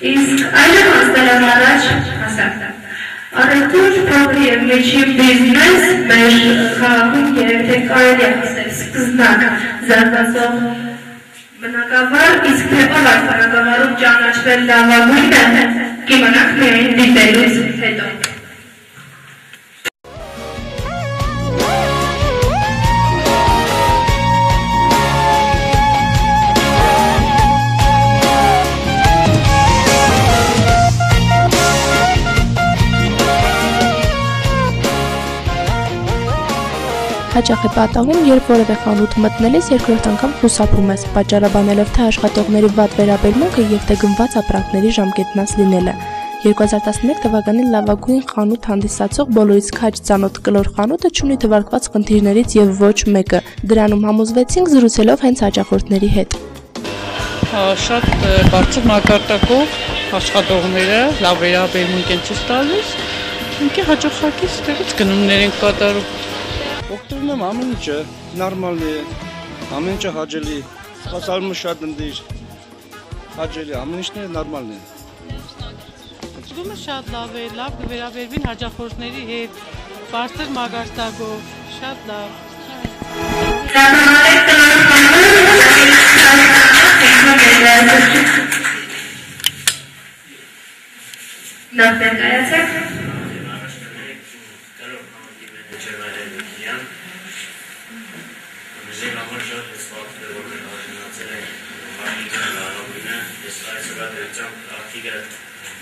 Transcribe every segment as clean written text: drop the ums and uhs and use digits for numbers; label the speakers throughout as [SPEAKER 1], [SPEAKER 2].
[SPEAKER 1] Իսկ այժմ անցնել եմ առաջ ասեմ։ Առևտուր փոքր և միջին բիզնես մեր քաղաքում երեք թե կարելի է ասել սկզբնակ զարգացող բնակավար, իսկ թե ով այս բնակավարում ճանաչվել լավագույնը կիմանաք միայն դիտելուց հետո։
[SPEAKER 2] Հաճախ է պատահում, երբ որևէ խանութ մտնելիս երկրորդ անգամ խուսափում ես, պատճառաբանելով թե աշխատողների վատ վերաբերմունքը և թե գնված ապրանքների ժամկետնաց լինելը։ 2011 թվականին լավագույն խանութ հանդիսացող բոլորից քաջ ծանոթ կլոր խանութը չունի թվարկված խնդիրներից և ոչ մեկը։ Դրանում համոզվեցինք զրուցելով հենց հաճախորդների հետ։
[SPEAKER 3] Շատ բարձր մակարդակով աշխատողները լավ վերաբերմունք են ցույց տալիս, ինքը հաճախակի ստեղից գնումներ են կատարում։
[SPEAKER 4] Օգտվում եմ ամեն ինչը, նորմալ է, ամեն ինչը հաճելի, սպասարկումը շատ ընդիր, հաճելի, ամեն ինչն է նորմալն է։
[SPEAKER 3] Գումը շատ լավ է, լավ վերաբերվին հաճախորդների հետ, բարձր մակարդակով, շատ լավ։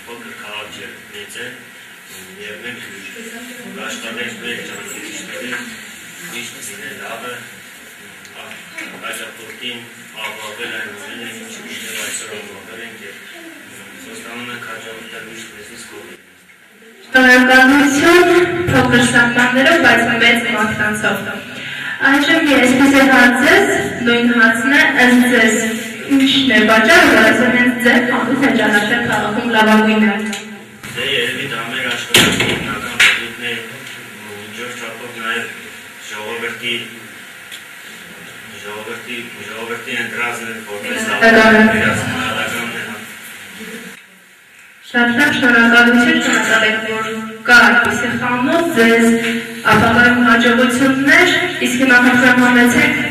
[SPEAKER 5] Փոքր քաղաք է, մեծ է, և մենք աշխատենք մեր ճանաչությունների միշտ զինել լավը, հաճախորդին ապահովել այն ամենը, ինչ միշտ այսօր ապահովել ենք և խոստանում ենք հաճախորդներ միշտ մեզնից կողմից։
[SPEAKER 1] Շնորհակալություն փոքր սահմաններով, բայց մեծ մաղթանցով։ Այժմ այսպես է հարցես, նույն հարցն է ըստ ձեզ ինչն է պատճառը, որ այսօր հենց ձեր խանութ է ճանաչել քաղաքում լավագույնը։
[SPEAKER 5] Դե երևի դա մեր աշխատանքի հիմնական բնույթն է, միջով չափով նաև ժողովրդի ընտրածն է, որպես լավագույնն է։
[SPEAKER 1] Շատ շնորհակալություն շնորհակալ որ կա այդպիսի խանութ, ձեզ ապագայում հաջողություններ, իսկ հիմա խնդրեմ համեցեք